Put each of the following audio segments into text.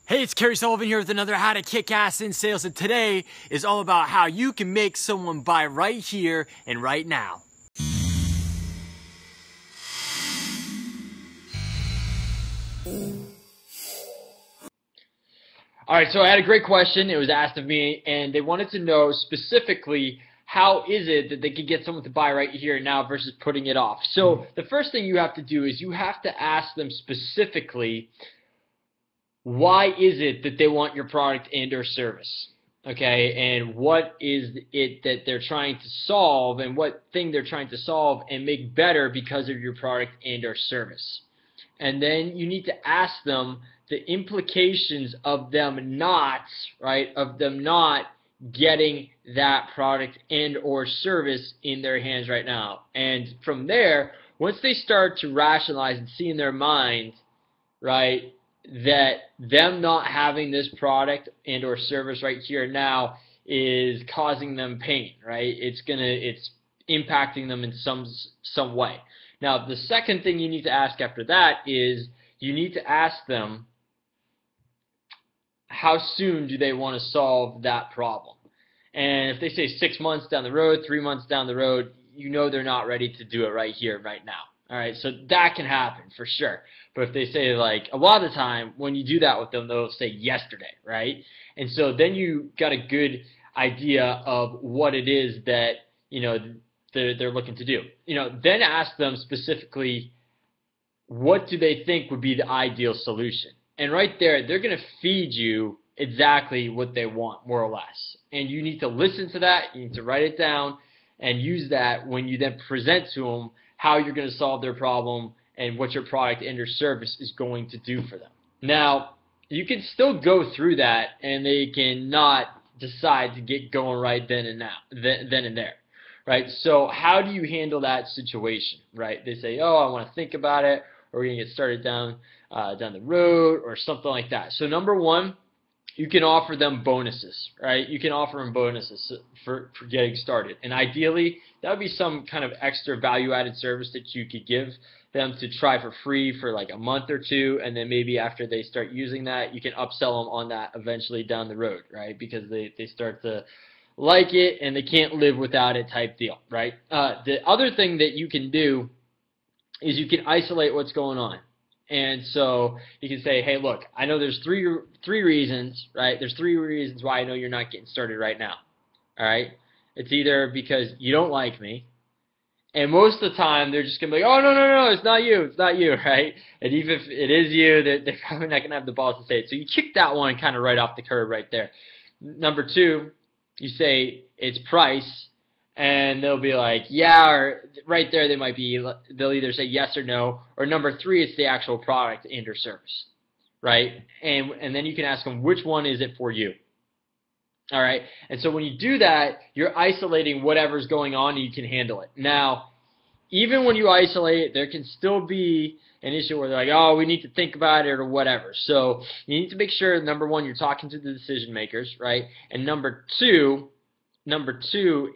Hey, it's Kerry Sullivan here with another How to Kick Ass in Sales, and today is all about how you can make someone buy right here and right now. All right, so I had a great question. It was asked of me, and they wanted to know specifically how is it that they could get someone to buy right here and now versus putting it off. So the first thing you have to do is you have to ask them specifically, why is it that they want your product and or service? Okay, and what is it that they're trying to solve, and what thing they're trying to solve and make better because of your product and or service. And then you need to ask them the implications of them not, right, of them not getting that product and or service in their hands right now. And from there, once they start to rationalize and see in their mind, right, that them not having this product and or service right here and now is causing them pain, right? It's impacting them in some way. Now, the second thing you need to ask after that is you need to ask them, how soon do they want to solve that problem? And if they say 6 months down the road, 3 months down the road, you know they're not ready to do it right here, right now. All right, so that can happen for sure. But if they say, like, a lot of the time when you do that with them, they'll say yesterday, right? And so then you got a good idea of what it is that, they're looking to do. Then ask them specifically, what do they think would be the ideal solution? And right there, they're going to feed you exactly what they want, more or less. And you need to listen to that, you need to write it down, and use that when you then present to them how you're going to solve their problem and what your product and your service is going to do for them. Now, you can still go through that, and they cannot decide to get going right then and there. Right? So how do you handle that situation? Right? They say, oh, I want to think about it, or we're going to get started down the road, or something like that. So number one, you can offer them bonuses, right? You can offer them bonuses for getting started. And ideally, that would be some kind of extra value-added service that you could give them to try for free for like a month or two, and then maybe after they start using that, you can upsell them on that eventually down the road, right? Because they start to like it and they can't live without it type deal, right? The other thing that you can do is you can isolate what's going on. And so you can say, hey, look, I know there's three reasons, right? There's 3 reasons why I know you're not getting started right now, all right? It's either because you don't like me, and most of the time they're just going to be like, oh, no, it's not you, right? And even if it is you, they're probably not going to have the balls to say it. So you kick that one kind of right off the curb right there. Number 2, you say it's price, and they'll be like, yeah, or right there they'll either say yes or no, or number 3, it's the actual product and or service, right? And then you can ask them, which one is it for you? All right, and so when you do that, you're isolating whatever's going on, and you can handle it. Now, even when you isolate it, there can still be an issue where they're like, oh, we need to think about it or whatever. So you need to make sure, number 1, you're talking to the decision makers, right? And number two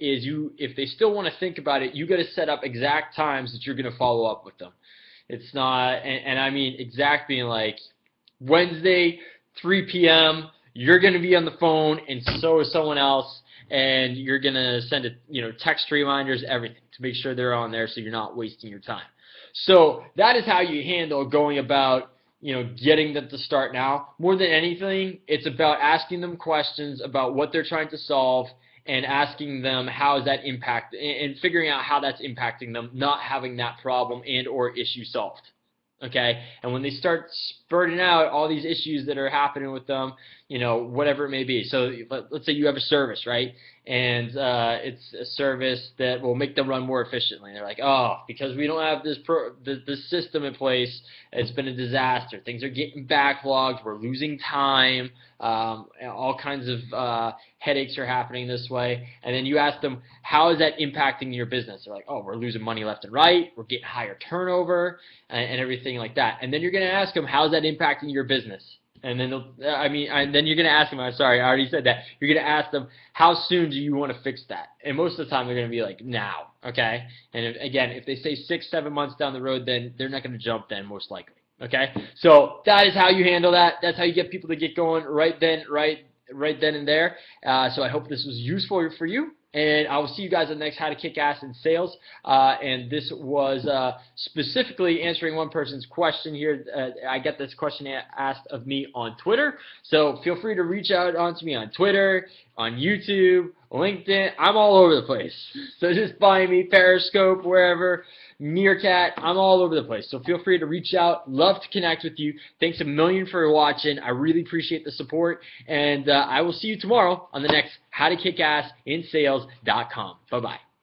is if they still want to think about it, you got to set up exact times that you're going to follow up with them. It's not, and I mean exact being like Wednesday, 3 p.m., you're going to be on the phone, and so is someone else, and you're going to send text reminders, everything, to make sure they're on there so you're not wasting your time. So that is how you handle going about getting them to start now. More than anything, it's about asking them questions about what they're trying to solve and asking them how is that impact, and figuring out how that's impacting them not having that problem and or issue solved. Okay, and when they start spurting out all these issues that are happening with them, whatever it may be. So let's say you have a service, right? And it's a service that will make them run more efficiently. And they're like, oh, because we don't have this system in place, it's been a disaster. Things are getting backlogged. We're losing time. All kinds of headaches are happening this way. And then you ask them, how is that impacting your business? They're like, oh, we're losing money left and right. We're getting higher turnover and everything like that. And then you're going to ask them, how is that impacting your business? And then then you're going to ask them, I'm sorry, I already said that. You're going to ask them, how soon do you want to fix that? And most of the time they're going to be like, now, okay? And again, if they say 6, 7 months down the road, then they're not going to jump then, most likely. Okay, so that is how you handle that. That's how you get people to get going right then and there. So I hope this was useful for you, and I will see you guys on the next How to Kick Ass in Sales. And this was specifically answering one person's question here. I get this question asked of me on Twitter, so feel free to reach out onto me on Twitter, on YouTube, LinkedIn. I'm all over the place. So just find me, Periscope, wherever. Meerkat, I'm all over the place. So feel free to reach out. Love to connect with you. Thanks a million for watching. I really appreciate the support. And I will see you tomorrow on the next HowToKickAssInSales.com. Bye-bye.